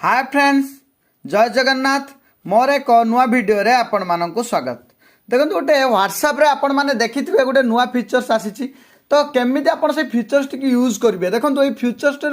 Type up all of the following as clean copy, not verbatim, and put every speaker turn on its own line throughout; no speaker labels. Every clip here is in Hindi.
हाय फ्रेंड्स, जय जगन्नाथ। मोर एक नुआ वीडियो रे आपण मानक स्वागत। देखो गोटे व्हाट्सएप रे आपण माने देखिथिबे गोटे नुआ फीचर्स आसीची, तो केमिति आपण से फीचर्स टी यूज करिवे। देखो ये फीचर्स टी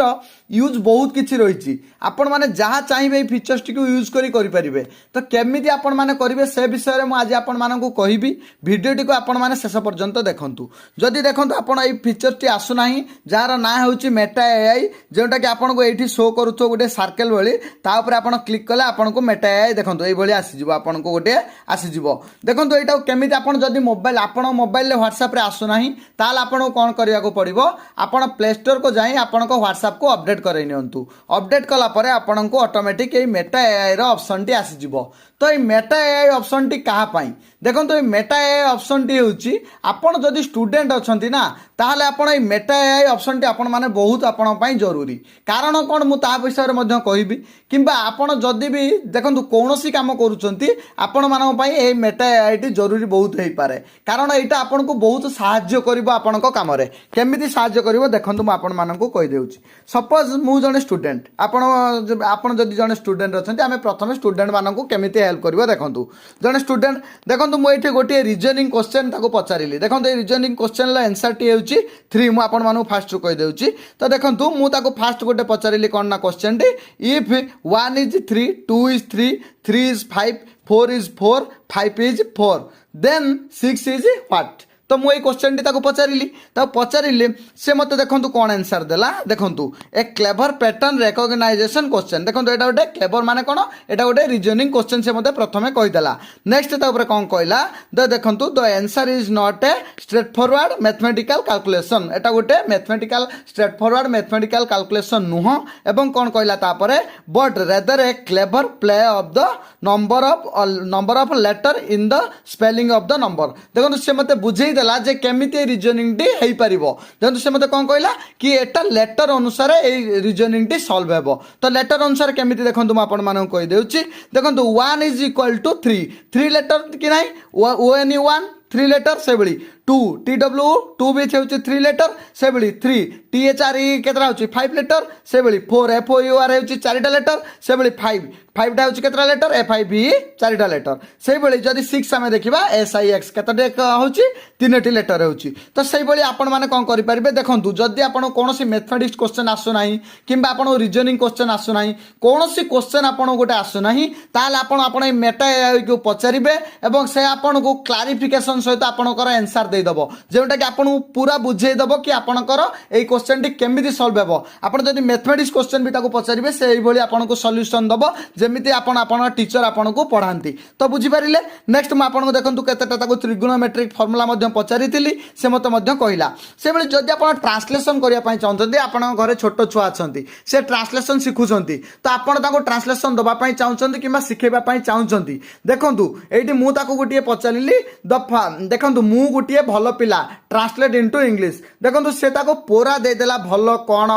यूज बहुत किछि रहिछि, आपण माने जहाँ चाहिए फीचर्स टी यूज करि परिबे। तो केमिति आपण माने करिवे से विषय रे मु आज आपण मानकु कहिबी। वीडियो टी को आपण माने शेष पर्यंत देखंतु। जदि देखंतु आपण ए फीचर्स टी आसु नाही, जार ना होछि मेटा एआई, जोटा कि आपण को एठी शो करूथो गोटे सर्कल भली, ता ऊपर आपण क्लिक कले आपण को मेटा एआई देखंतु एई भली आसी जिवो, आपण को गोटे आसी जिवो। देखंतु एटा केमिति आपण जदि मोबाइल आपण मोबाइल रे व्हाट्सएप रे आसु नाही, ताल आपण कौन करने को पड़ो, आपण प्ले स्टोर को जाई आपण को व्हाट्सएप को अपडेट कर नियंतु। अपडेट कला परे आपण को ऑटोमेटिक ये मेटा एआई रो ऑप्शन टी आसी जिवो। तो ये मेटा एआई ऑप्शन टी कहा पाई देखो, तो ये मेटा एआई ऑप्शन टी होची आपण जदि स्टूडेंट अछंती ना, ताहले आपण ये मेटा एआई ऑप्शन टी आपण माने बहुत आपण पई जरूरी। कारण कोन मु ता विषय रे मध्ये कहिबी, किंबा आपण जदि भी देखंतु कोनोसी काम करूचंती आपण मानक पई ए मेटा एआई टी जरूरी बहुत हेई पारे। कारण एटा आपण को बहुत सहाय्य करिवो आपण को काम रे। केमिति सहाय्य करिवो देखंतु मु आपण मानक कहि देउची। सपोज मु जने स्टूडेंट, आपण जदि जने स्टूडेंट अछंती, आमे प्रथमे स्टूडेंट मानक केमिति हेल्प करिवो देखंतु। जने स्टूडेंट देखंतु मु एठी गोटे रीजनिंग क्वेश्चन ताको पचारिली। देखंतु ए रीजनिंग क्वेश्चन ला आंसर टी हेउची 3। मु आपण मानक फास्ट कहि देउची। तो देखंतु मु ताको फास्ट गोटे पचारिली कोन ना question T, if 1 is 3, 2 is 3, 3 is 5, 4 is 4, 5 is 4, then 6 is what। तो मुझे क्वेश्चन टी ताको पचारिली, पचारिले से मत देखंतु कौन आंसर देला। देखंतु ए क्लेवर पैटर्न रिकॉग्नाइजेशन क्वेश्चन। देखंतु एटा गोटे क्लेवर माने कोन, एटा गोटे रीजनिंग क्वेश्चन से मते प्रथमे कहि देला। नेक्स्ट ता ऊपर कोन कहला, देखंतु the answer is not a straightforward mathematical calculation. एटा गोटे mathematical straightforward mathematical calculation नुह, एवं कोन कहला तापरे but rather a clever play of the number of letter in the spelling of the number. देखंतु से मते बुझेई देला जे केमिति रीजनिंग टी हेई परिबो। देखंतु से मते कोन कहला कि एटा लेटर अनुसार ए रीजनिंग टी सॉल्व हेबो। तो लेटर अनुसार केमिति देखंतु म आपण मानन कहि देउची। देखंतु 1 is equal to 3, 3 लेटर कि नाही, ओ एन 1 3 लेटर से बड़ी 2 TW 2 भी होची 3 लेटर से बड़ी 3 THRE केतरा होची 5 लेटर से बड़ी 4 FOUR होची 4टा लेटर से बड़ी 5 टा होची केतरा लेटर FIV 4टा लेटर से बड़ी। जदी 6 हमें देखिबा SIX केतटा होची 3टी लेटर होची। तो से बड़ी आपण माने कोन करि परिबे। देखंतु जदी आपण कोनोसी मैथमेटिक्स क्वेश्चन आसु नाही, किंबा आपण रीजनिंग क्वेश्चन आसु नाही, कोनोसी क्वेश्चन आपण गोटे आसु नाही, ताल आपण मेटा एआई को पचारिबे एवं से आपण को क्लारिफिकेशन सहित आपणकर आंसर दे दबो, जोटा कि आपन पूरा बुझे दबो कि आपणकर ए क्वेश्चन टी केमिति सॉल्व हेबो। आपण जदी मैथमेटिक्स क्वेश्चन भी ताको पचारिबे से एई भली आपन को सॉल्यूशन दबो, जेमिति आपण टीचर आपन को पढांती। तो बुझी पारिले। नेक्स्ट म आपन को देखंतु केतेटा ताको त्रिगोनोमेट्रिक फार्मूला मध्ये पचारिथिली, से मते मध्ये कहिला। से बेले जदी आपण ट्रांसलेशन करिया पई चाहउछन्ती, आपण घरे छोटो छुआ अछन्ती, से ट्रांसलेशन सिखुछन्ती, तो आपण ताको ट्रांसलेशन दबा पई चाहउछन्ती किबा सिखेबा पई चाहउछन्ती। देखंतु एठी मु ताको गोटिए पचारिली दफा। देखंतु मु गोटिए भलो पिला ट्रांसलेट इनटू इंग्लिश। देखंतु से ताको पूरा दे देला भलो कोन,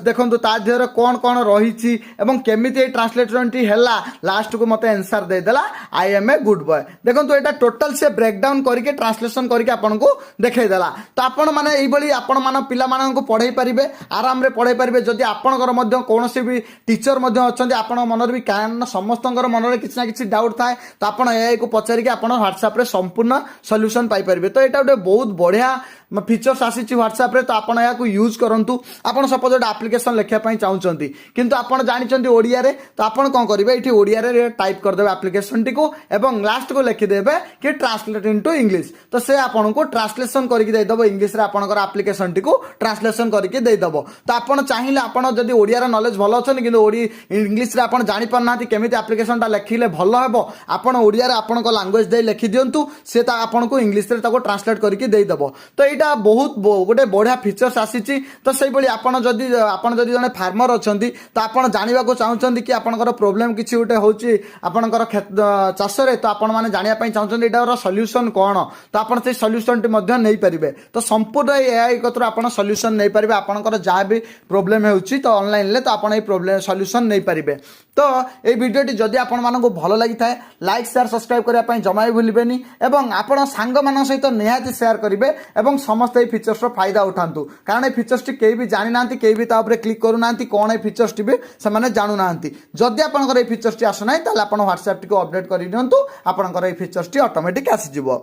देखंतु ता देहर कोन कोन रहिछि एवं केमिति ट्रांसलेशन टी हैला, लास्ट को मते आंसर दे देला I am a good boy. देखंतु एटा टोटल से ब्रेक डाउन करके ट्रांसलेशन करके आपन को देखाई देला। तो आपण माने एई बली आपण मान पिला मान को पढाई परिबे, आराम रे पढाई परिबे। जदि आपनकर मध्य कोनोसी भी टीचर मध्य अछन्ती, आपण मनर भी कारण समस्तंकर मनरे किछ ना किछ डाउट थाए, तो आपण एआई को पचारि के आपण व्हाट्सएप रे संपूर्ण सॉल्यूशन पाई परिबे। तो एटा गोटे बहुत बढ़िया फीचर्स आसी व्हाट्सएप रे। तो आपण या को यूज करंतु। आपण सपोज गोटे एप्लिकेशन लिखिया पई चाहउचंती, किंतु आपण जानिचंती ओडिया रे, तो आपण कोन करिवे एठी ओडिया रे टाइप कर देबे एप्लिकेशन टी को, एवं लास्ट को लिखि देबे कि ट्रांसलेट इनटू इंग्लिश। तो से आपण को ट्रांसलेशन करके दे दबो, इंग्लिश रे आपनकर एप्लिकेशन टी को ट्रांसलेशन करके दे दबो। तो आपण चाहिले आपण जदी ओडिया रे नॉलेज भलो अछन, किंतु ओडी इंग्लिश रे आपण जानि पारनाती केमिति एप्लिकेशन टा लिखिले भलो हेबो, आपण ओडिया रे आपनको लैंग्वेज दे लिखि दियंतु, से ता आपण को इंग्लिश रे ताको ट्रांसलेट करके दे दबो। तो एटा बहुत गोटे बढ़िया फीचर्स आसीची। तो से बड़ी आपण जदी जने फार्मर अछंती, तो आपण जानिबा को चाहउछंती कि आपनकर प्रॉब्लम किछि उटे होची आपनकर चाष रे, तो आपण माने जानिया पई चाहउछंती एटार सॉल्यूशन कोन, तो आपण से सॉल्यूशन टी मध्ये नै परिबे। तो संपूर्ण एआई कतरो आपण सॉल्यूशन नै परिबे। आपनकर जहाँ भी प्रॉब्लम होची तो ऑनलाइन ले, तो आपण ए प्रॉब्लम सॉल्यूशन नै परिबे। तो ए वीडियो टी जदी आपण मानको भलो लागि थाए, लाइक शेयर सब्सक्राइब करिया पई जमा भी भूलिबेनी, एवं आपण सांग मान सहित निहाती शेयर करिवे, एवं समस्त ये फीचर्स फायदा उठातु कारण ये फीचर्स टी कहीं भी जानी ना कहीं भी ताऊपर क्लिक करूना कौन ये फीचर्स टी भी से जानू ना जदि आपंकर ये फीचर्स टी आसुना ताल आप व्हाट्सएप टी अपडेट कर दिंतु आपंकर ये फीचर्स टी ऑटोमेटिक आसीजिवो।